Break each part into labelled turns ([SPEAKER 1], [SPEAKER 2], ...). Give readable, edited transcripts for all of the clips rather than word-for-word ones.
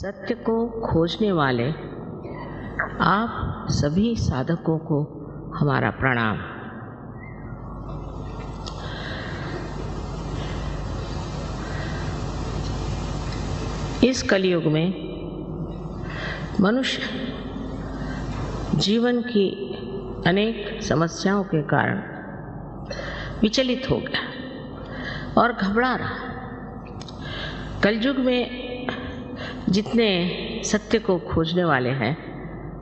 [SPEAKER 1] सत्य को खोजने वाले आप सभी साधकों को हमारा प्रणाम। इस कलयुग में मनुष्य जीवन की अनेक समस्याओं के कारण विचलित हो गया और घबरा रहा। कलयुग में जितने सत्य को खोजने वाले हैं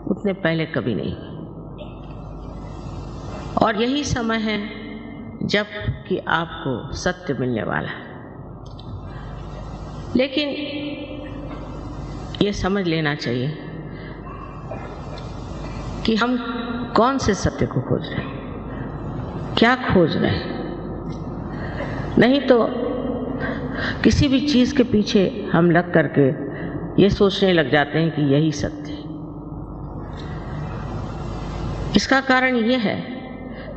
[SPEAKER 1] उतने पहले कभी नहीं, और यही समय है जब कि आपको सत्य मिलने वाला है। लेकिन ये समझ लेना चाहिए कि हम कौन से सत्य को खोज रहे हैं, क्या खोज रहे हैं। नहीं तो किसी भी चीज़ के पीछे हम लग करके ये सोचने लग जाते हैं कि यही सत्य है। इसका कारण ये है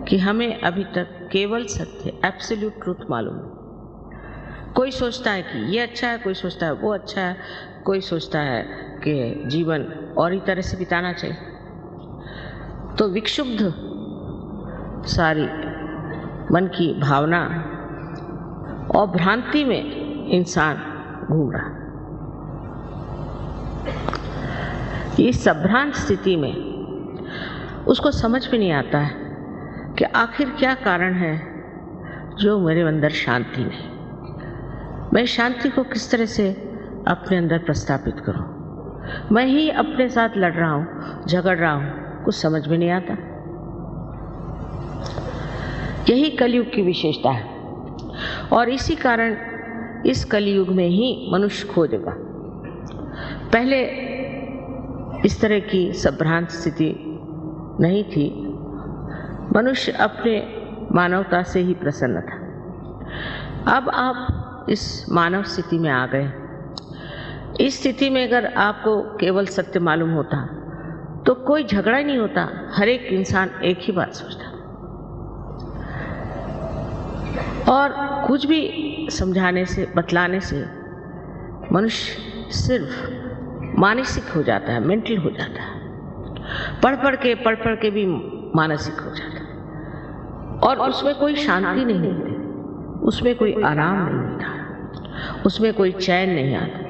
[SPEAKER 1] कि हमें अभी तक केवल सत्य, एब्सोल्यूट ट्रूथ मालूम है। कोई सोचता है कि ये अच्छा है, कोई सोचता है वो अच्छा है, कोई सोचता है कि जीवन और ही तरह से बिताना चाहिए। तो विक्षुब्ध सारी मन की भावना और भ्रांति में इंसान घूम रहा। इस संभ्रांत स्थिति में उसको समझ में नहीं आता है कि आखिर क्या कारण है जो मेरे अंदर शांति नहीं। मैं शांति को किस तरह से अपने अंदर प्रस्थापित करूं। मैं ही अपने साथ लड़ रहा हूं, झगड़ रहा हूं, कुछ समझ में नहीं आता। यही कलयुग की विशेषता है, और इसी कारण इस कलयुग में ही मनुष्य खोजेगा। पहले इस तरह की संभ्रांत स्थिति नहीं थी। मनुष्य अपने मानवता से ही प्रसन्न था। अब आप इस मानव स्थिति में आ गए। इस स्थिति में अगर आपको केवल सत्य मालूम होता तो कोई झगड़ा ही नहीं होता। हर एक इंसान एक ही बात सोचता, और कुछ भी समझाने से, बतलाने से मनुष्य सिर्फ मानसिक हो जाता है, मेंटल हो जाता है। पढ़ पढ़ के भी मानसिक हो जाता है, और उसमें कोई शांति नहीं मिलती, उसमें कोई आराम नहीं मिलता, उसमें कोई चैन नहीं आता।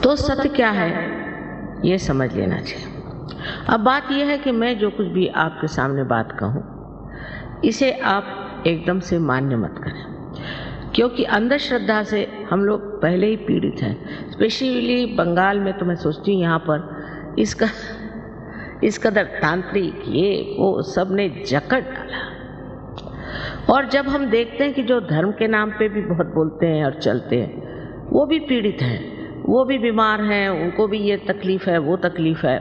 [SPEAKER 1] तो सत्य क्या है ये समझ लेना चाहिए। अब बात यह है कि मैं जो कुछ भी आपके सामने बात कहूँ, इसे आप एकदम से मान्य मत करें, क्योंकि अंधश्रद्धा से हम लोग पहले ही पीड़ित हैं। स्पेशली बंगाल में तो मैं सोचती हूँ यहाँ पर इस कदर तांत्रिक ये वो सब ने जकड़ डाला। और जब हम देखते हैं कि जो धर्म के नाम पे भी बहुत बोलते हैं और चलते हैं, वो भी पीड़ित हैं, वो भी बीमार हैं, उनको भी ये तकलीफ़ है, वो तकलीफ़ है,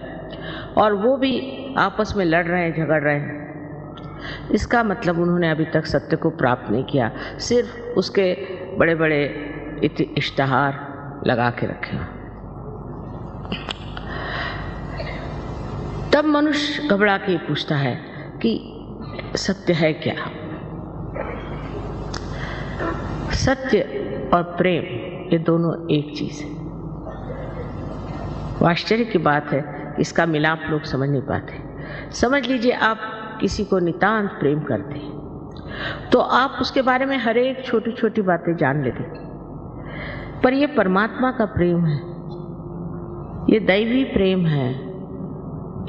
[SPEAKER 1] और वो भी आपस में लड़ रहे हैं, झगड़ रहे हैं। इसका मतलब उन्होंने अभी तक सत्य को प्राप्त नहीं किया, सिर्फ उसके बड़े बड़े इश्तिहार लगा के रखे। तब मनुष्य घबरा के पूछता है कि सत्य है क्या। सत्य और प्रेम ये दोनों एक चीज है। आश्चर्य की बात है, इसका मिलाप लोग समझ नहीं पाते। समझ लीजिए आप किसी को नितांत प्रेम करते हैं तो आप उसके बारे में हर एक छोटी छोटी बातें जान लेते, पर यह परमात्मा का प्रेम है, ये दैवी प्रेम है।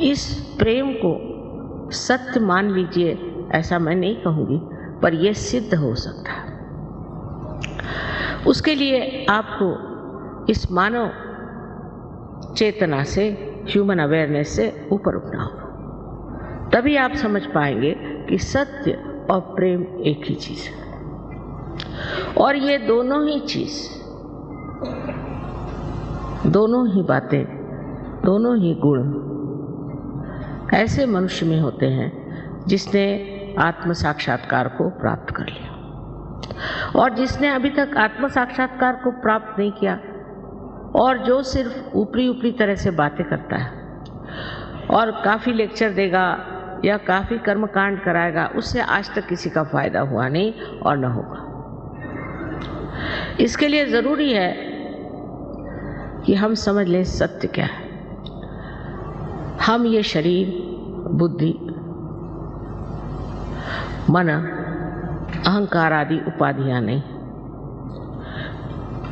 [SPEAKER 1] इस प्रेम को सत्य मान लीजिए, ऐसा मैं नहीं कहूँगी, पर यह सिद्ध हो सकता है। उसके लिए आपको इस मानव चेतना से, ह्यूमन अवेयरनेस से ऊपर उठना होगा। तभी आप समझ पाएंगे कि सत्य और प्रेम एक ही चीज है, और ये दोनों ही चीज, दोनों ही बातें, दोनों ही गुण ऐसे मनुष्य में होते हैं जिसने आत्म साक्षात्कार को प्राप्त कर लिया। और जिसने अभी तक आत्म साक्षात्कार को प्राप्त नहीं किया, और जो सिर्फ ऊपरी तरह से बातें करता है और काफ़ी लेक्चर देगा या काफ़ी कर्मकांड कराएगा, उससे आज तक किसी का फायदा हुआ नहीं और न होगा। इसके लिए ज़रूरी है कि हम समझ लें सत्य क्या है। हम ये शरीर, बुद्धि, मन, अहंकार आदि उपाधियां नहीं,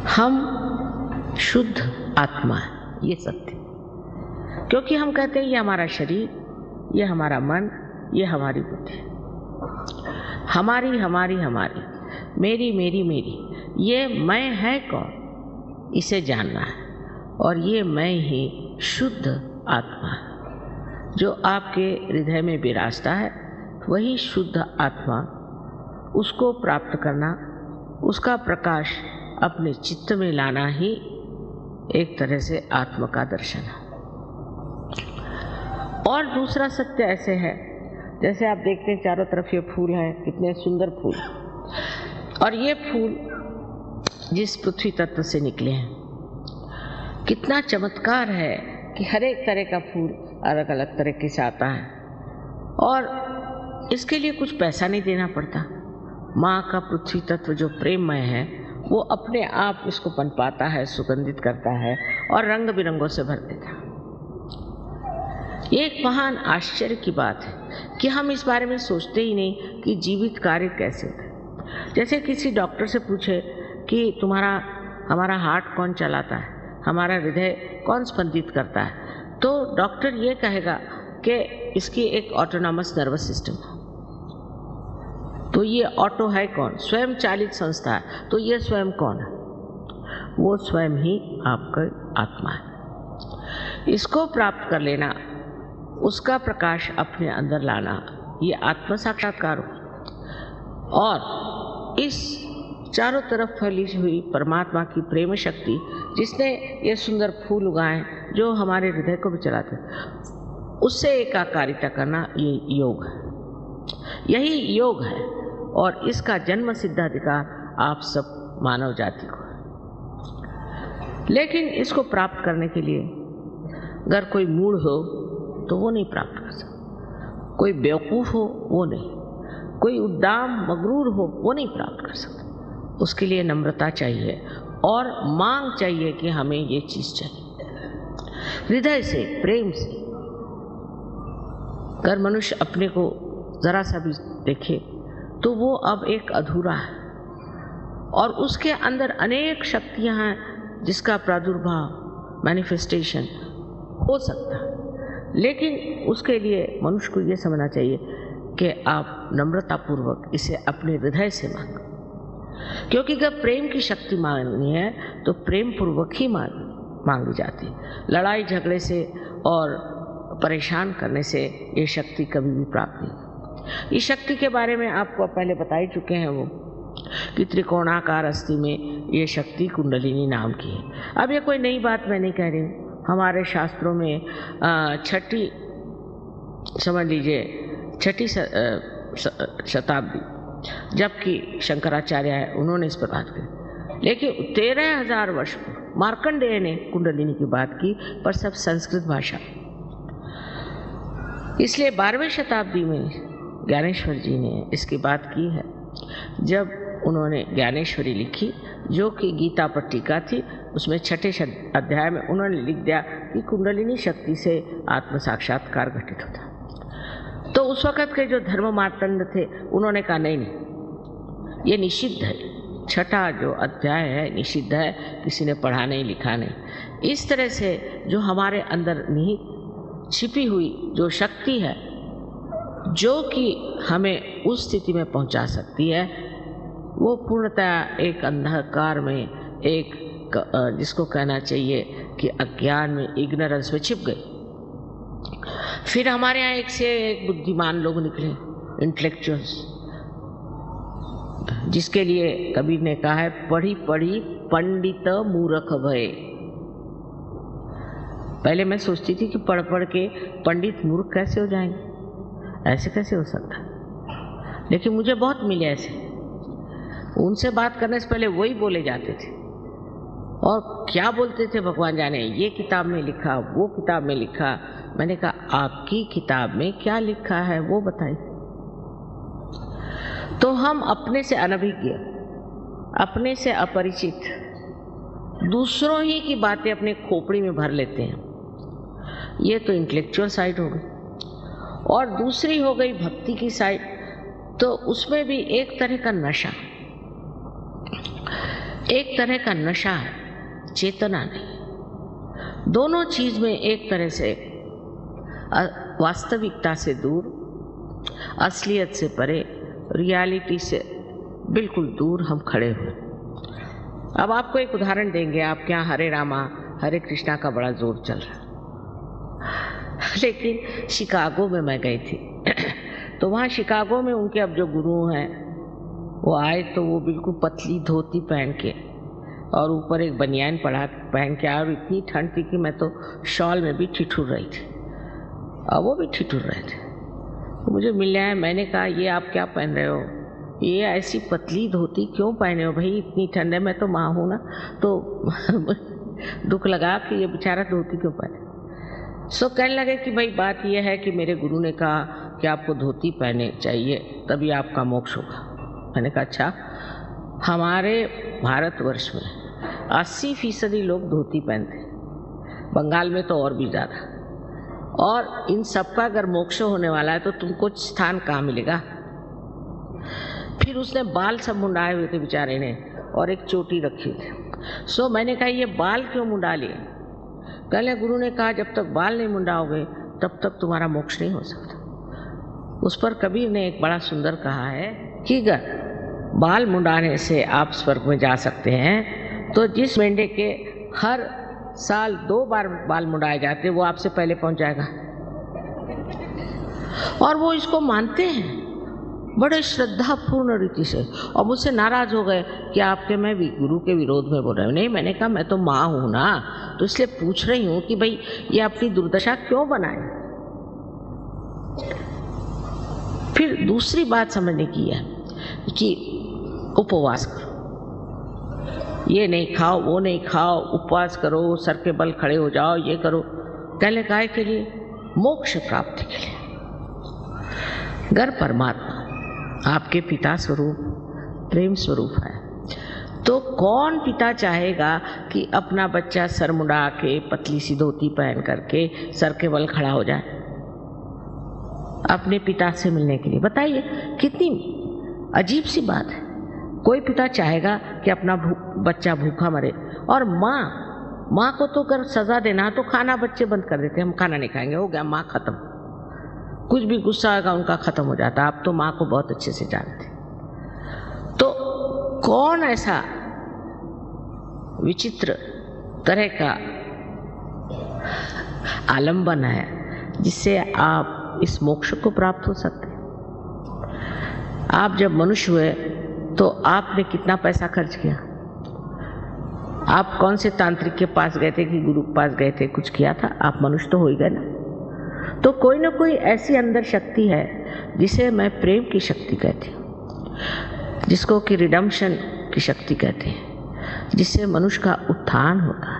[SPEAKER 1] हम शुद्ध आत्मा है, ये सत्य। क्योंकि हम कहते हैं ये हमारा शरीर, ये हमारा मन, ये हमारी बुद्धि, हमारी हमारी हमारी, मेरी मेरी मेरी, ये मैं है कौन, इसे जानना है। और ये मैं ही शुद्ध आत्मा है जो आपके हृदय में विराजता है, वही शुद्ध आत्मा। उसको प्राप्त करना, उसका प्रकाश अपने चित्त में लाना ही एक तरह से आत्मा का दर्शन है। और दूसरा सत्य ऐसे है, जैसे आप देखते हैं चारों तरफ ये फूल हैं, कितने सुंदर फूल, और ये फूल जिस पृथ्वी तत्व से निकले हैं, कितना चमत्कार है कि हर एक तरह का फूल अलग अलग तरीके से आता है और इसके लिए कुछ पैसा नहीं देना पड़ता। माँ का पृथ्वी तत्व जो प्रेममय है वो अपने आप इसको पनपाता है, सुगंधित करता है और रंग बिरंगों से भर देता है। ये एक महान आश्चर्य की बात है कि हम इस बारे में सोचते ही नहीं कि जीवित कार्य कैसे होते हैं। जैसे किसी डॉक्टर से पूछे कि हमारा हार्ट कौन चलाता है, हमारा हृदय कौन स्पंदित करता है, तो डॉक्टर ये कहेगा कि इसकी एक ऑटोनॉमस नर्वस सिस्टम है। तो ये ऑटो है कौन? स्वयं चालित संस्था है। तो ये स्वयं कौन है? वो स्वयं ही आपका आत्मा है। इसको प्राप्त कर लेना, उसका प्रकाश अपने अंदर लाना, ये आत्म साक्षात्कार हो। और इस चारों तरफ फैली हुई परमात्मा की प्रेम शक्ति, जिसने ये सुंदर फूल उगाए जो हमारे हृदय को भी चलाते, उससे एकाकारिता करना, ये योग है। यही योग है और इसका जन्म सिद्ध अधिकार आप सब मानव जाति को है। लेकिन इसको प्राप्त करने के लिए अगर कोई मूढ़ हो तो वो नहीं प्राप्त कर सकता, कोई बेवकूफ़ हो वो नहीं, कोई उद्दाम मगरूर हो वो नहीं प्राप्त कर सकता। उसके लिए नम्रता चाहिए और मांग चाहिए कि हमें ये चीज़ चाहिए। हृदय से, प्रेम से। अगर मनुष्य अपने को ज़रा सा भी देखे तो वो अब एक अधूरा है और उसके अंदर अनेक शक्तियां हैं जिसका प्रादुर्भाव, मैनिफेस्टेशन हो सकता है। लेकिन उसके लिए मनुष्य को ये समझना चाहिए कि आप नम्रतापूर्वक इसे अपने हृदय से मांगो, क्योंकि जब प्रेम की शक्ति मांगनी है तो प्रेम पूर्वक ही मांगी जाती है। लड़ाई झगड़े से और परेशान करने से ये शक्ति कभी भी प्राप्त नहीं। इस शक्ति के बारे में आपको पहले बता ही चुके हैं वो कि त्रिकोणाकार अस्थि में ये शक्ति कुंडलिनी नाम की है। अब ये कोई नई बात मैं नहीं कह रही हूँ। हमारे शास्त्रों में छठी, समझ लीजिए छठी शताब्दी, जबकि शंकराचार्य है, उन्होंने इस पर बात की। लेकिन 13,000 वर्ष मार्कंडेय ने कुंडलिनी की बात की, पर सब संस्कृत भाषा। इसलिए 12वीं शताब्दी में ज्ञानेश्वर जी ने इसकी बात की है, जब उन्होंने ज्ञानेश्वरी लिखी जो कि गीता पर टीका थी। उसमें छठे अध्याय में उन्होंने लिख दिया कि कुंडलिनी शक्ति से आत्म साक्षात्कार घटित होता। तो उस वक़्त के जो धर्म मार्तंड थे उन्होंने कहा नहीं, ये निषिद्ध है, छठा जो अध्याय है निषिद्ध है, किसी ने पढ़ा नहीं लिखा नहीं। इस तरह से जो हमारे अंदर निहित छिपी हुई जो शक्ति है जो कि हमें उस स्थिति में पहुंचा सकती है, वो पूर्णतः एक अंधकार में, एक जिसको कहना चाहिए कि अज्ञान में, इग्नोरेंस में छिप गई। फिर हमारे यहाँ एक से एक बुद्धिमान लोग निकले, इंटेलेक्चुअल्स, जिसके लिए कबीर ने कहा है पढ़ी पढ़ी पंडित मूर्ख भय। पहले मैं सोचती थी कि पढ़ पढ़ के पंडित मूर्ख कैसे हो जाएंगे, ऐसे कैसे हो सकता, लेकिन मुझे बहुत मिले ऐसे। उनसे बात करने से पहले वही बोले जाते थे और क्या बोलते थे भगवान जाने, ये किताब में लिखा, वो किताब में लिखा। मैंने कहा आपकी किताब में क्या लिखा है वो बताइए। तो हम अपने से अनभिज्ञ अपने से अपरिचित दूसरों ही की बातें अपने खोपड़ी में भर लेते हैं। ये तो इंटेलेक्चुअल साइड हो गई। और दूसरी हो गई भक्ति की साइड, तो उसमें भी एक तरह का नशा, एक तरह का नशा है, चेतना नहीं। दोनों चीज में एक तरह से वास्तविकता से दूर, असलियत से परे, रियलिटी से बिल्कुल दूर हम खड़े हुए। अब आपको एक उदाहरण देंगे। आपके यहाँ हरे रामा हरे कृष्णा का बड़ा जोर चल रहा, लेकिन शिकागो में मैं गई थी तो वहाँ शिकागो में उनके अब जो गुरु हैं वो आए, तो वो बिल्कुल पतली धोती पहन के और ऊपर एक बनियान पहन के आए, और इतनी ठंड थी कि मैं तो शॉल में भी ठिठुर रही थी और वो भी ठिठुर रहे थे। तो मुझे मिलने आए, मैंने कहा ये आप क्या पहन रहे हो, ये ऐसी पतली धोती क्यों पहने हो भाई, इतनी ठंड है, मैं तो माँ हूँ ना। तो दुख लगा कि ये बेचारा धोती क्यों पहने। सो कहने लगे कि भाई बात यह है कि मेरे गुरु ने कहा कि आपको धोती पहने चाहिए तभी आपका मोक्ष होगा। मैंने कहा अच्छा। हमारे भारतवर्ष में 80% लोग धोती पहनते, बंगाल में तो और भी ज़्यादा। और इन सबका अगर मोक्ष होने वाला है तो तुमको स्थान कहाँ मिलेगा। फिर उसने बाल सब मुंडाए हुए थे बेचारे ने, और एक चोटी रखी थी। सो मैंने कहा ये बाल क्यों मुंडा लिए। कहले गुरु ने कहा जब तक बाल नहीं मुंडाओगे तब तक तुम्हारा मोक्ष नहीं हो सकता। उस पर कबीर ने एक बड़ा सुंदर कहा है कि अगर बाल मुंडाने से आप स्वर्ग में जा सकते हैं तो जिस मेंढे के हर साल 2 बार बाल मुंडाए जाते वो आपसे पहले पहुंच जाएगा। और वो इसको मानते हैं बड़े श्रद्धापूर्ण रीति से, और मुझसे नाराज हो गए कि आपके मैं भी गुरु के विरोध में बोल रहे हो। नहीं, मैंने कहा मैं तो माँ हूँ ना, तो इसलिए पूछ रही हूँ कि भाई ये अपनी दुर्दशा क्यों बनाए। फिर दूसरी बात समझने की है कि उपवास करो, ये नहीं खाओ वो नहीं खाओ, उपवास करो, सर के बल खड़े हो जाओ, ये करो। कहले काय के लिए? मोक्ष प्राप्ति के लिए। घर परमात्मा आपके पिता स्वरूप प्रेम स्वरूप है, तो कौन पिता चाहेगा कि अपना बच्चा सर मुंडा के पतली सी धोती पहन करके सर के बल खड़ा हो जाए अपने पिता से मिलने के लिए। बताइए कितनी अजीब सी बात है। कोई पिता चाहेगा कि अपना बच्चा भूखा मरे। और माँ को तो अगर सजा देना तो खाना बच्चे बंद कर देते, हम खाना नहीं खाएंगे, हो गया माँ खत्म। कुछ भी गुस्सा आएगा उनका खत्म हो जाता। आप तो माँ को बहुत अच्छे से जानते। तो कौन ऐसा विचित्र तरह का आलंबन है जिससे आप इस मोक्ष को प्राप्त हो सकते। आप जब मनुष्य हुए तो आपने कितना पैसा खर्च किया? आप कौन से तांत्रिक के पास गए थे कि गुरु के पास गए थे, कुछ किया था? आप मनुष्य तो हो ही गए ना। तो कोई ना कोई ऐसी अंदर शक्ति है जिसे मैं प्रेम की शक्ति कहती हूँ, जिसको कि रिडम्पशन की शक्ति कहते हैं, जिससे मनुष्य का उत्थान होगा,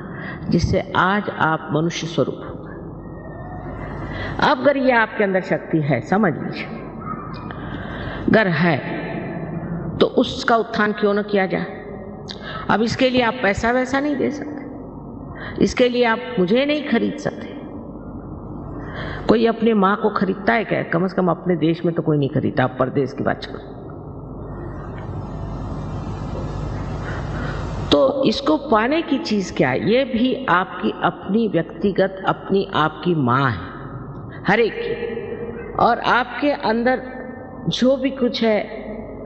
[SPEAKER 1] जिससे आज आप मनुष्य स्वरूप हो। अब अगर ये आपके अंदर शक्ति है, समझ लीजिए, अगर है तो उसका उत्थान क्यों न किया जाए। अब इसके लिए आप पैसा वैसा नहीं दे सकते, इसके लिए आप मुझे नहीं खरीद सकते। कोई अपने माँ को खरीदता है क्या? कम से कम अपने देश में तो कोई नहीं खरीदता, आप परदेश की बात करो। तो इसको पाने की चीज क्या है? ये भी आपकी अपनी व्यक्तिगत अपनी आपकी माँ है, हर एक की। और आपके अंदर जो भी कुछ है,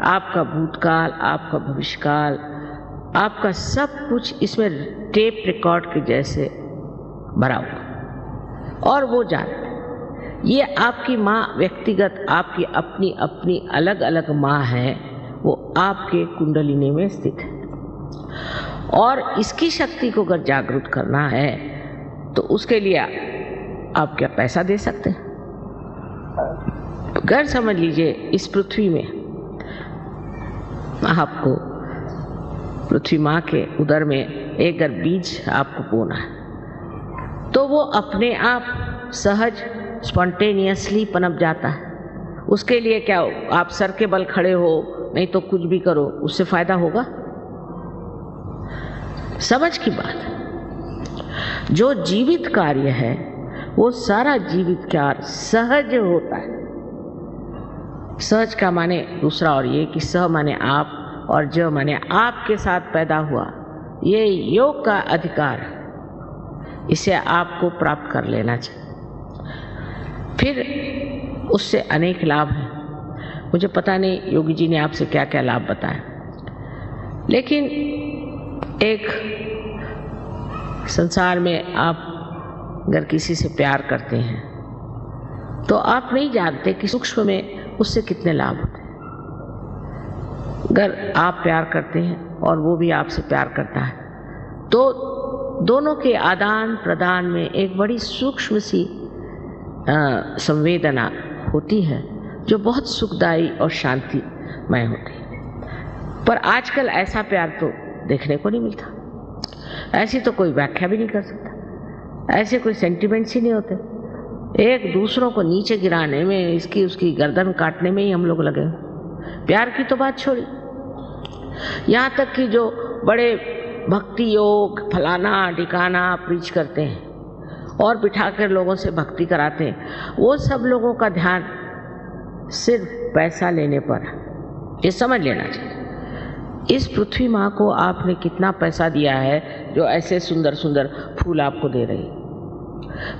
[SPEAKER 1] आपका भूतकाल, आपका भविष्यकाल, आपका सब कुछ इसमें टेप रिकॉर्ड के जैसे भरा हुआ। और वो जानते, ये आपकी माँ व्यक्तिगत आपकी अपनी अपनी अलग अलग माँ है, वो आपके कुंडलिनी में स्थित है। और इसकी शक्ति को अगर जागृत करना है तो उसके लिए आप क्या पैसा दे सकते हैं? अगर समझ लीजिए इस पृथ्वी में आपको पृथ्वी माँ के उदर में एक अगर बीज आपको बोना है तो वो अपने आप सहज स्पॉन्टेनियसली पनप जाता है। उसके लिए क्या आप सर के बल खड़े हो, नहीं तो कुछ भी करो, उससे फायदा होगा? समझ की बात है। जो जीवित कार्य है वो सारा जीवित कार्य सहज होता है। सहज का माने दूसरा और ये कि सह माने आप और ज माने आपके साथ पैदा हुआ, ये योग का अधिकार है, इसे आपको प्राप्त कर लेना चाहिए। फिर उससे अनेक लाभ हैं। मुझे पता नहीं योगी जी ने आपसे क्या क्या लाभ बताया, लेकिन एक संसार में आप अगर किसी से प्यार करते हैं तो आप नहीं जानते कि सूक्ष्म में उससे कितने लाभ होते हैं। अगर आप प्यार करते हैं और वो भी आपसे प्यार करता है तो दोनों के आदान प्रदान में एक बड़ी सूक्ष्म सी संवेदना होती है जो बहुत सुखदायी और शांतिमय होती है। पर आजकल ऐसा प्यार तो देखने को नहीं मिलता। ऐसी तो कोई व्याख्या भी नहीं कर सकता। ऐसे कोई सेंटिमेंट्स ही नहीं होते। एक दूसरों को नीचे गिराने में, इसकी उसकी गर्दन काटने में ही हम लोग लगे। प्यार की तो बात छोड़ी, यहाँ तक कि जो बड़े भक्ति योग फलाना ढिकाना प्रीच करते हैं और बिठाकर लोगों से भक्ति कराते हैं, वो सब लोगों का ध्यान सिर्फ पैसा लेने पर है। ये समझ लेना चाहिए। इस पृथ्वी माँ को आपने कितना पैसा दिया है जो ऐसे सुंदर सुंदर फूल आपको दे रही है।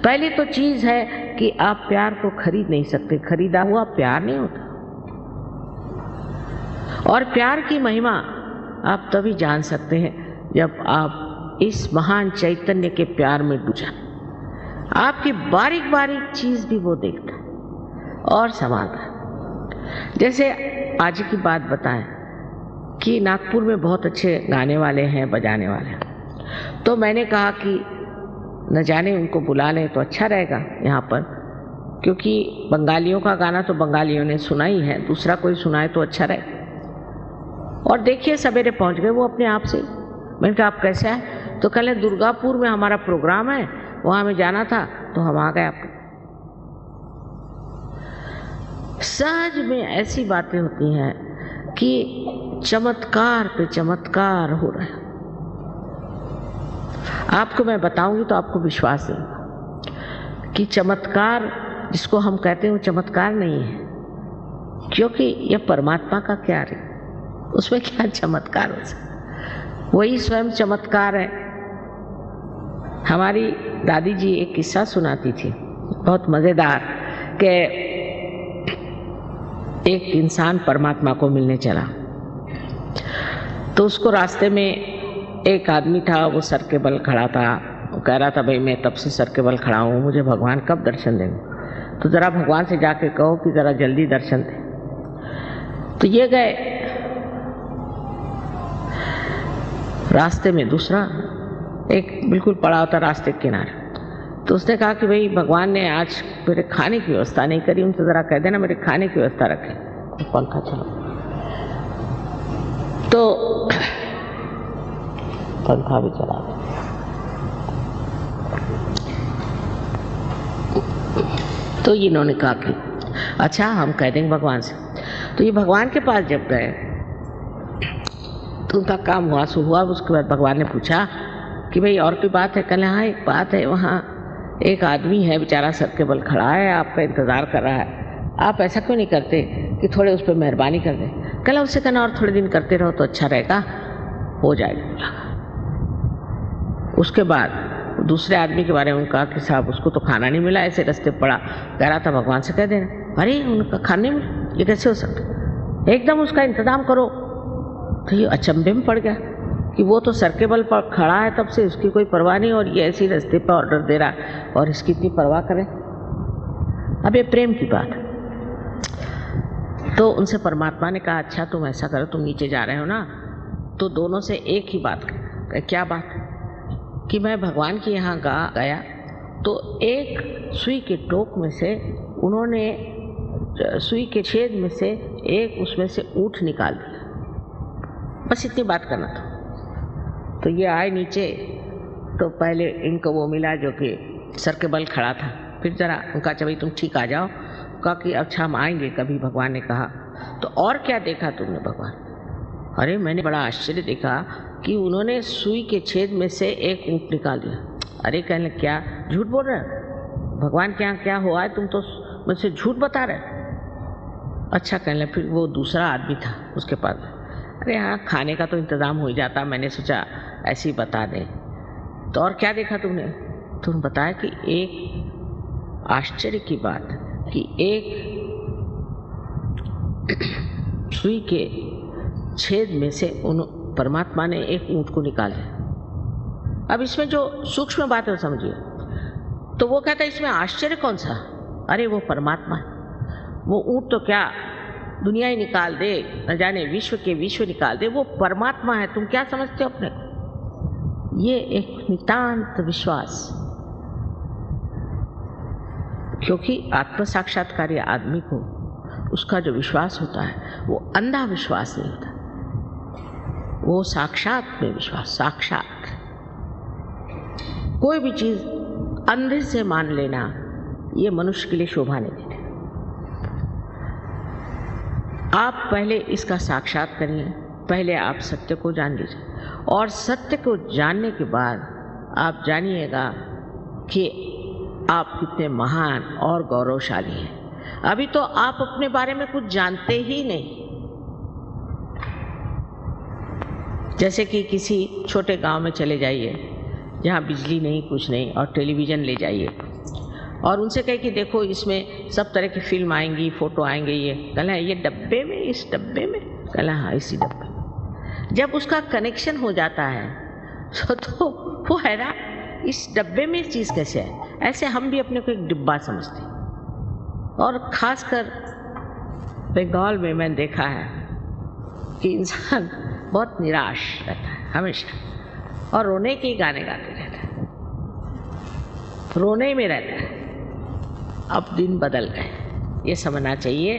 [SPEAKER 1] पहली तो चीज है कि आप प्यार को खरीद नहीं सकते। खरीदा हुआ प्यार नहीं होता। और प्यार की महिमा आप तभी जान सकते हैं जब आप इस महान चैतन्य के प्यार में डूब जाए। आपकी बारीक बारीक चीज भी वो देखता है और संभालता है। जैसे आज की बात बताएं कि नागपुर में बहुत अच्छे गाने वाले हैं, बजाने वाले हैं, तो मैंने कहा कि न जाने उनको बुला लें तो अच्छा रहेगा यहाँ पर, क्योंकि बंगालियों का गाना तो बंगालियों ने सुना ही है, दूसरा कोई सुनाए तो अच्छा रहे। और देखिए सवेरे पहुँच गए वो अपने आप से। मैंने कहा आप कैसे आए? तो कल दुर्गापुर में हमारा प्रोग्राम है, वहाँ हमें जाना था तो हम आ गए। आप सहज में ऐसी बातें होती हैं कि चमत्कार पे चमत्कार हो रहा है। आपको मैं बताऊंगी तो आपको विश्वास है कि चमत्कार जिसको हम कहते हैं वो चमत्कार नहीं है, क्योंकि यह परमात्मा का क्या है, उसमें क्या चमत्कार हो सकता, वही स्वयं चमत्कार है। हमारी दादी जी एक किस्सा सुनाती थी बहुत मज़ेदार, कि एक इंसान परमात्मा को मिलने चला तो उसको रास्ते में एक आदमी था, वो सर के बल खड़ा था। वो कह रहा था भाई मैं तब से सर के बल खड़ा हूँ, मुझे भगवान कब दर्शन देंगे, तो ज़रा भगवान से जाके कहो कि ज़रा जल्दी दर्शन दे। तो ये गए। रास्ते में दूसरा एक बिल्कुल पड़ा होता रास्ते के किनारे, तो उसने कहा कि भाई भगवान ने आज मेरे खाने की व्यवस्था नहीं करी, उनसे ज़रा कह देना मेरे खाने की व्यवस्था रखें। तो पंखा चलो, तो पंखा भी चला दे। तो इन्होंने कहा कि अच्छा हम कह देंगे भगवान से। तो ये भगवान के पास जब गए तो उनका काम हुआ सो हुआ। उसके बाद भगवान ने पूछा कि भाई और कोई बात है? कहले हाँ एक बात है, वहाँ एक आदमी है बेचारा सर के बल खड़ा है, आपका इंतज़ार कर रहा है, आप ऐसा क्यों नहीं करते कि थोड़े उस पर मेहरबानी कर दें? कहला उससे कहना और थोड़े दिन करते रहो तो अच्छा रहेगा, हो जाएगा। उसके बाद दूसरे आदमी के बारे में कहा कि साहब उसको तो खाना नहीं मिला, ऐसे रास्ते पड़ा, कह रहा था भगवान से कह देना। अरे उनका खाने में ये कैसे हो सकता, एकदम उसका इंतज़ाम करो। तो ये अचंभे में पड़ गया कि वो तो सर के बल पर खड़ा है तब से, उसकी कोई परवाह नहीं, और ये ऐसी रास्ते पर ऑर्डर दे रहा है और इसकी इतनी परवाह करें। अब ये प्रेम की बात है। तो उनसे परमात्मा ने कहा अच्छा तुम ऐसा करो, तुम नीचे जा रहे हो ना, तो दोनों से एक ही बात कर। क्या बात? कि मैं भगवान के यहाँ गया तो एक सुई के टोक में से उन्होंने सुई के छेद में से एक उसमें से ऊँट निकाल दिया, बस इतनी बात करना था। तो ये आए नीचे, तो पहले इनको वो मिला जो कि सर के बल खड़ा था, फिर ज़रा उनका भाई तुम ठीक आ जाओ, कहा कि अच्छा हम आएंगे कभी। भगवान ने कहा तो और क्या देखा तुमने भगवान? अरे मैंने बड़ा आश्चर्य देखा कि उन्होंने सुई के छेद में से एक ऊँट निकाल दिया। अरे कहने क्या झूठ बोल रहे हैं, भगवान के यहाँ क्या हुआ है, तुम तो मुझसे झूठ बता रहे। अच्छा कहने फिर वो दूसरा आदमी था उसके पास, अरे हाँ खाने का तो इंतज़ाम हो ही जाता, मैंने सोचा ऐसे ही बता दें। तो और क्या देखा तुमने? तुम बताया कि एक आश्चर्य की बात कि एक सुई के छेद में से उन परमात्मा ने एक ऊँट को निकाला। अब इसमें जो सूक्ष्म बात है वो समझिए। तो वो कहता है इसमें आश्चर्य कौन सा? अरे वो परमात्मा है। वो ऊँट तो क्या दुनिया ही निकाल दे, न जाने विश्व के विश्व निकाल दे, वो परमात्मा है। तुम क्या समझते हो अपने को? ये एक नितांत विश्वास, क्योंकि आत्म साक्षात्कारी आदमी को उसका जो विश्वास होता है वो अंधा विश्वास नहीं होता, वो साक्षात में विश्वास। साक्षात कोई भी चीज अंधे से मान लेना ये मनुष्य के लिए शोभा नहीं देती। आप पहले इसका साक्षात करिए, पहले आप सत्य को जान लीजिए, और सत्य को जानने के बाद आप जानिएगा कि आप कितने महान और गौरवशाली हैं। अभी तो आप अपने बारे में कुछ जानते ही नहीं। जैसे कि किसी छोटे गांव में चले जाइए जहाँ बिजली नहीं कुछ नहीं, और टेलीविज़न ले जाइए और उनसे कहे कि देखो इसमें सब तरह की फिल्म आएंगी, फोटो आएंगे, ये कहला ये डब्बे में, इस डब्बे में, कहला हाँ इसी डब्बे में। जब उसका कनेक्शन हो जाता है तो वो हैरान, इस डब्बे में चीज़ कैसे है। ऐसे हम भी अपने को एक डिब्बा समझते हैं। और ख़ासकर बंगाल में मैंने देखा है कि इंसान बहुत निराश रहता है हमेशा, और रोने के गाने गाते रहता है, रोने में रहता है। अब दिन बदल गए, ये समझना चाहिए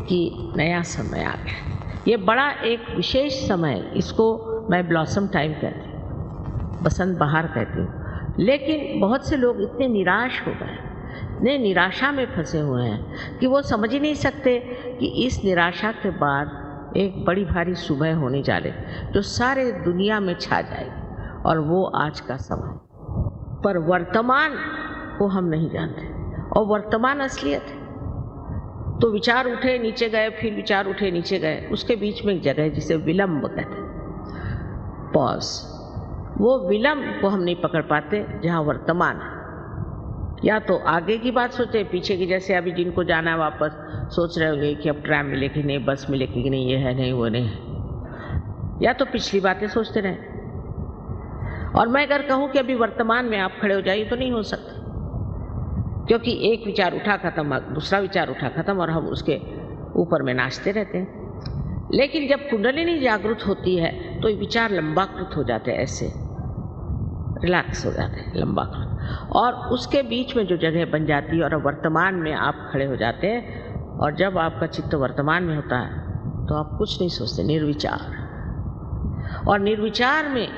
[SPEAKER 1] कि नया समय आ गया। ये बड़ा एक विशेष समय, इसको मैं ब्लॉसम टाइम कहती हूँ, बसंत बहार कहती हूँ। लेकिन बहुत से लोग इतने निराश हो गए, इतने निराशा में फंसे हुए हैं कि वो समझ ही नहीं सकते कि इस निराशा के बाद एक बड़ी भारी सुबह होने जा रही जो सारे दुनिया में छा जाएगी, और वो आज का समय। पर वर्तमान को हम नहीं जानते, और वर्तमान असलियत है। तो विचार उठे नीचे गए, फिर विचार उठे नीचे गए, उसके बीच में एक जगह है जिसे विलंब कहते हैं, पॉज। वो विलंब को हम नहीं पकड़ पाते जहाँ वर्तमान है। या तो आगे की बात सोचे, पीछे की, जैसे अभी जिनको जाना है वापस सोच रहे होंगे कि अब ट्रैम मिले कि नहीं, बस मिले कि नहीं, ये है नहीं वो नहीं है। या तो पिछली बातें सोचते रहें। और मैं अगर कहूँ कि अभी वर्तमान में आप खड़े हो जाइए तो नहीं हो सकते, क्योंकि एक विचार उठा खत्म, दूसरा विचार उठा खत्म, और हम उसके ऊपर में नाचते रहते हैं। लेकिन जब कुंडलिनी जागृत होती है तो विचार लंबाकृत हो जाते हैं, ऐसे रिलैक्स हो जाते हैं, लंबाकृत, और उसके बीच में जो जगह बन जाती है और वर्तमान में आप खड़े हो जाते हैं। और जब आपका चित्त वर्तमान में होता है तो आप कुछ नहीं सोचते, निर्विचार, और निर्विचार में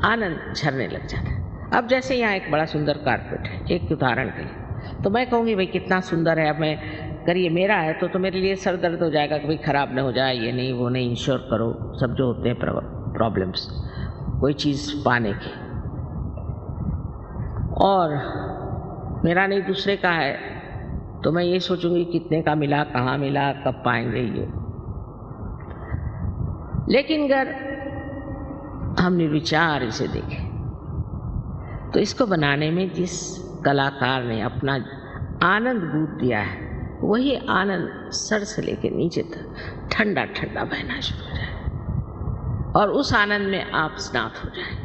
[SPEAKER 1] आनंद झरने लग जाता है। अब जैसे यहाँ एक बड़ा सुंदर कारपेट है, एक उदाहरण के लिए, तो मैं कहूँगी भाई कितना सुंदर है, अब मैं करिए, मेरा है तो मेरे लिए सर दर्द हो जाएगा कि भाई ख़राब ना हो जाए, ये नहीं वो नहीं, इंश्योर करो, सब जो होते हैं प्रॉब्लम्स कोई चीज़ पाने की। और मेरा नहीं दूसरे का है तो मैं ये सोचूंगी कितने का मिला, कहाँ मिला, कब पाएंगे ये। लेकिन अगर हम निर्विचार इसे देखें तो इसको बनाने में जिस कलाकार ने अपना आनंद बूट दिया है, वही आनंद सर से लेकर नीचे तक ठंडा ठंडा बहना शुरू हो जाए, और उस आनंद में आप स्नात हो जाए।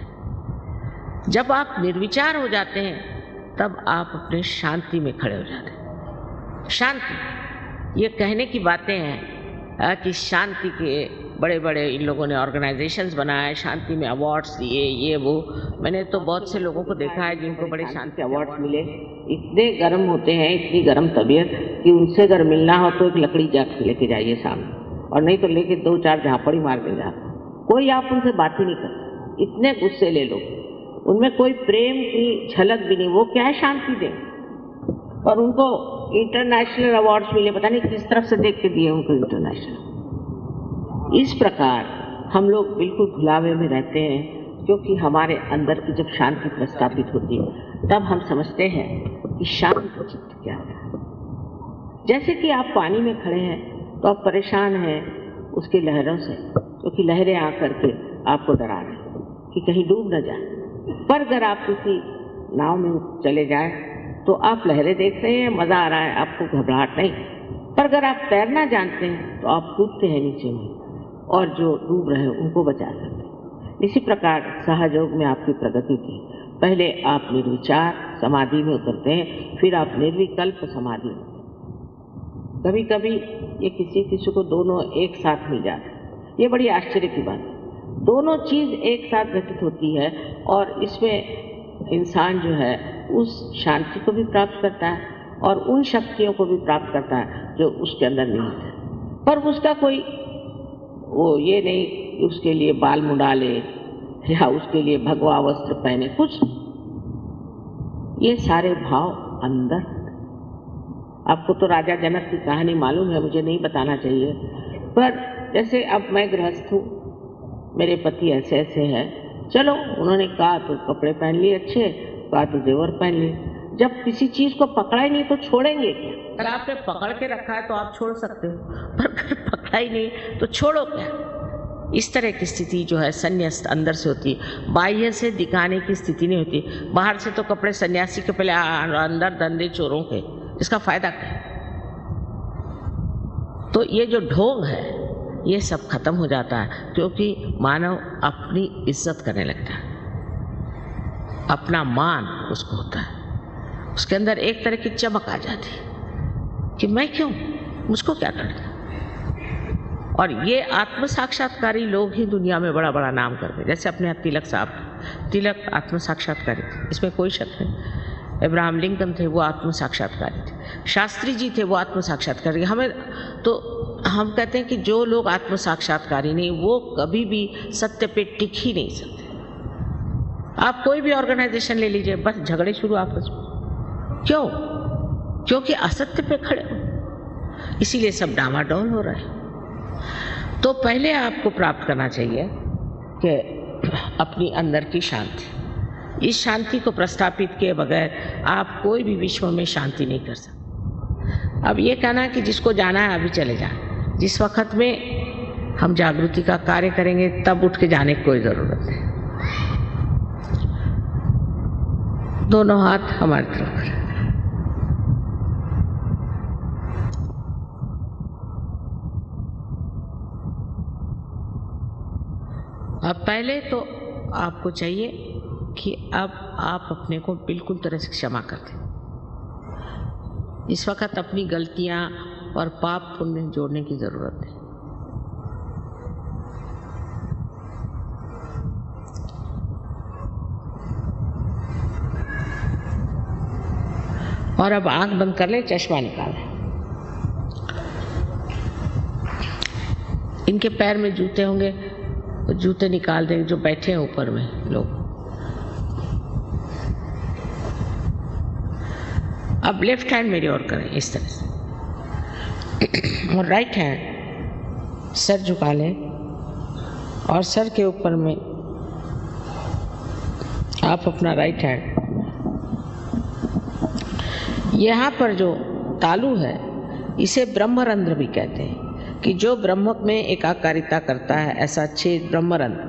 [SPEAKER 1] जब आप निर्विचार हो जाते हैं तब आप अपने शांति में खड़े हो जाते हैं। शांति, ये कहने की बातें हैं कि शांति के बड़े बड़े इन लोगों ने ऑर्गेनाइजेशंस बनाए, शांति में अवार्ड्स दिए, ये वो। मैंने तो बहुत से लोगों को देखा है जिनको बड़े शांति अवार्ड्स मिले, इतने गर्म होते हैं, इतनी गर्म तबीयत कि उनसे अगर मिलना हो तो एक लकड़ी जाके लेके जाइए सामने, और नहीं तो लेके 2-4 झापड़ी मार के जा। कोई आप उनसे बात ही नहीं करते, इतने गुस्से ले लो, उनमें कोई प्रेम की झलक भी नहीं। वो क्या है, शांति दें। और उनको इंटरनेशनल अवार्ड्स मिले, पता नहीं किस तरफ से देख के दिए उनको इंटरनेशनल। इस प्रकार हम लोग बिल्कुल भुलावे में रहते हैं, क्योंकि हमारे अंदर की जब शांति प्रस्थापित होती है तब हम समझते हैं कि शांत चित्त क्या है। जैसे कि आप पानी में खड़े हैं तो आप परेशान हैं उसकी लहरों से, क्योंकि लहरें आकर के आपको डरा रही कि कहीं डूब न जाए। पर अगर आप किसी नाव में चले जाएं तो आप लहरें देख रहे हैं, मज़ा आ रहा है, आपको घबराहट नहीं। पर अगर आप तैरना जानते हैं तो आप कूदते हैं नीचे में और जो डूब रहे हैं उनको बचा सकते हैं। इसी प्रकार सहयोग में आपकी प्रगति थी। पहले आप निर्विचार समाधि में उतरते हैं, फिर आप निर्विकल्प समाधि में। कभी कभी ये किसी को दोनों एक साथ मिल जाते हैं। ये बड़ी आश्चर्य की बात है, दोनों चीज़ एक साथ घटित होती है और इसमें इंसान जो है उस शांति को भी प्राप्त करता है और उन शक्तियों को भी प्राप्त करता है जो उसके अंदर निहित है। पर उसका कोई वो ये नहीं कि उसके लिए बाल मुंडा ले या उसके लिए भगवा वस्त्र पहने, कुछ ये सारे भाव अंदर। आपको तो राजा जनक की कहानी मालूम है, मुझे नहीं बताना चाहिए, पर जैसे अब मैं गृहस्थ हूँ, मेरे पति ऐसे ऐसे हैं, चलो उन्होंने कहा तो कपड़े पहन लिए अच्छे, कहा तो जेवर पहन लिए। जब किसी चीज़ को पकड़ा ही नहीं तो छोड़ेंगे क्या? अगर आपने पकड़ के रखा है तो आप छोड़ सकते हो, पर अगर पकड़ा ही नहीं तो छोड़ो क्या? इस तरह की स्थिति जो है संन्यास अंदर से होती है, बाह्य से दिखाने की स्थिति नहीं होती। बाहर से तो कपड़े सन्यासी के पहले अंदर धंधे चोरों के, इसका फायदा क्या? तो ये जो ढोंग है ये सब खत्म हो जाता है, क्योंकि मानव अपनी इज्जत करने लगता है, अपना मान उसको होता है, उसके अंदर एक तरह की चमक आ जाती है कि मैं क्यों, मुझको क्या करना। और ये आत्म साक्षात्कारी लोग ही दुनिया में बड़ा बड़ा नाम करते, जैसे अपने यहाँ तिलक साहब, तिलक आत्म साक्षात्कारी थे, इसमें कोई शक नहीं। अब्राहम लिंकन थे, वो आत्म साक्षात्कारी थे। शास्त्री जी थे, वो आत्म साक्षात्कारी। हमें तो हम कहते हैं कि जो लोग आत्म साक्षात्कारी नहीं, वो कभी भी सत्य पे टिक ही नहीं सकते। आप कोई भी ऑर्गेनाइजेशन ले लीजिए, बस झगड़े शुरू आपस में। क्यों? क्योंकि असत्य पे खड़े हो, इसीलिए सब डामाडोल हो रहे हैं। तो पहले आपको प्राप्त करना चाहिए कि अपनी अंदर की शांति। इस शांति को प्रस्थापित किए बगैर आप कोई भी विश्व में शांति नहीं कर सकते। अब ये कहना कि जिसको जाना है अभी चले जाए, जिस वक्त में हम जागृति का कार्य करेंगे तब उठ के जाने की कोई ज़रूरत नहीं। दोनों हाथ हमारी तरफ करें। अब पहले तो आपको चाहिए कि अब आप अपने को बिल्कुल तरह से क्षमा कर दें। इस वक्त अपनी गलतियां और पाप पुण्य जोड़ने की जरूरत है। और अब आंख बंद कर ले, चश्मा निकालें। इनके पैर में जूते होंगे तो जूते निकाल दें, जो बैठे हैं ऊपर में लोग। अब लेफ्ट हैंड मेरी ओर करें इस तरह से, और राइट हैंड सर झुका लें, और सर के ऊपर में आप अपना राइट हैंड, यहाँ पर जो तालु है इसे ब्रह्मरंध्र भी कहते हैं, कि जो ब्रह्म में एकाकारिता करता है, ऐसा छेद ब्रह्मरंध्र।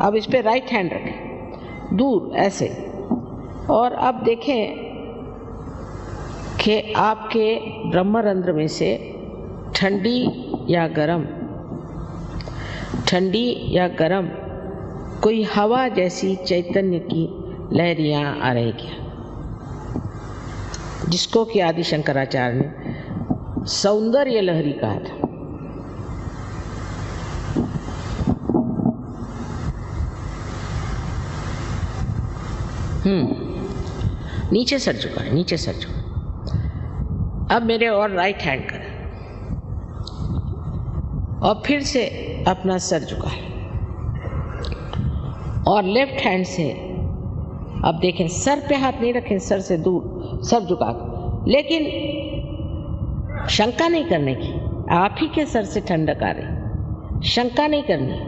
[SPEAKER 1] अब इस पे राइट हैंड रखें दूर ऐसे, और अब देखें कि आपके ब्रह्मरंध्र में से ठंडी या गरम कोई हवा जैसी चैतन्य की लहरियां आ रही क्या, जिसको कि आदि शंकराचार्य ने सौंदर्य लहरी कहा था। नीचे सर झुकाएं, नीचे सर झुकाएं। अब मेरे और राइट हैंड करें, और फिर से अपना सर झुकाएं, और लेफ्ट हैंड से अब देखें, सर पे हाथ नहीं रखें, सर से दूर, सर झुका, लेकिन शंका नहीं करने की। आप ही के सर से ठंडक आ रही, शंका नहीं करनी,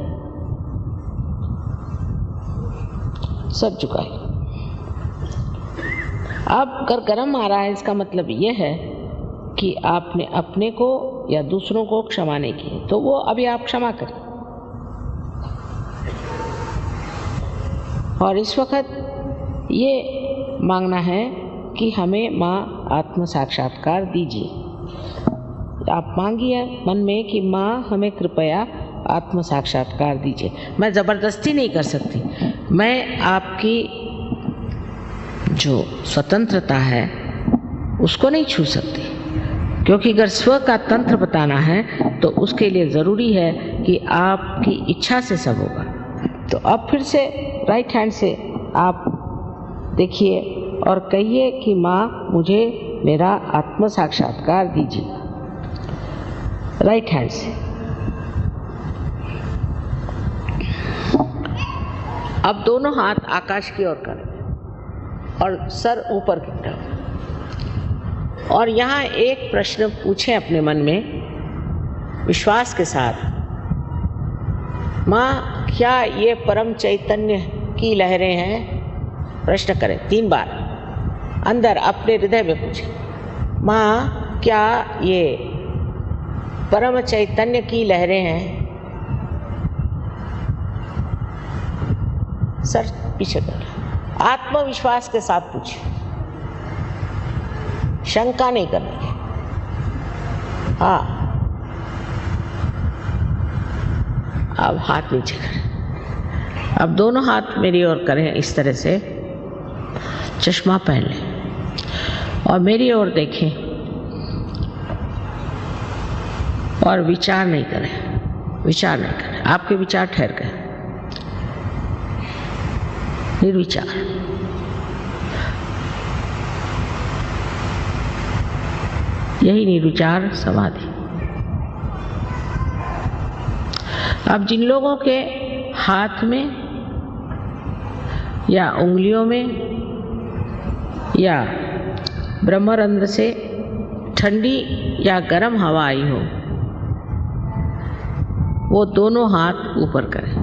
[SPEAKER 1] सर झुकाइए। अब अगर गरम आ रहा है इसका मतलब ये है कि आपने अपने को या दूसरों को क्षमा नहीं की, तो वो अभी आप क्षमा करें। और इस वक्त ये मांगना है कि हमें माँ आत्म साक्षात्कार दीजिए। आप मांगिए मन में कि माँ हमें कृपया आत्म साक्षात्कार दीजिए। मैं ज़बरदस्ती नहीं कर सकती, मैं आपकी जो स्वतंत्रता है उसको नहीं छू सकती, क्योंकि अगर स्व का तंत्र बताना है तो उसके लिए ज़रूरी है कि आपकी इच्छा से सब होगा। तो अब फिर से राइट हैंड से आप देखिए और कहिए कि माँ मुझे मेरा आत्म साक्षात्कार दीजिए। राइट हैंड से। अब दोनों हाथ आकाश की ओर करें और सर ऊपर की तरफ। और यहाँ एक प्रश्न पूछें अपने मन में विश्वास के साथ, माँ क्या ये परम चैतन्य की लहरें हैं? प्रश्न करें 3 बार अंदर अपने हृदय में पूछें, माँ क्या ये परम चैतन्य की लहरें हैं? सर पीछे कर, आत्मविश्वास के साथ पूछिए, शंका नहीं करनी है। हाँ, अब हाथ नीचे करें। अब दोनों हाथ मेरी ओर करें इस तरह से, चश्मा पहन लें और मेरी ओर देखें और विचार नहीं करें, विचार नहीं करें। आपके विचार ठहर गए, निर्विचार। यही निर्विचार समाधि। अब जिन लोगों के हाथ में या उंगलियों में या ब्रह्मरंध्र से ठंडी या गर्म हवा आई हो, वो दोनों हाथ ऊपर करें।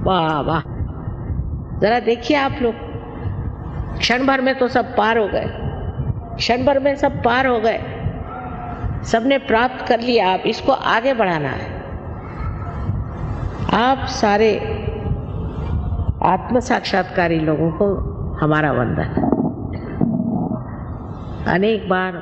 [SPEAKER 1] वाह वाह, जरा देखिए आप लोग, क्षण भर में तो सब पार हो गए, क्षण भर में सब पार हो गए, सबने प्राप्त कर लिया। आप इसको आगे बढ़ाना है। आप सारे आत्म साक्षात्कारी लोगों को हमारा वंदन। अनेक बार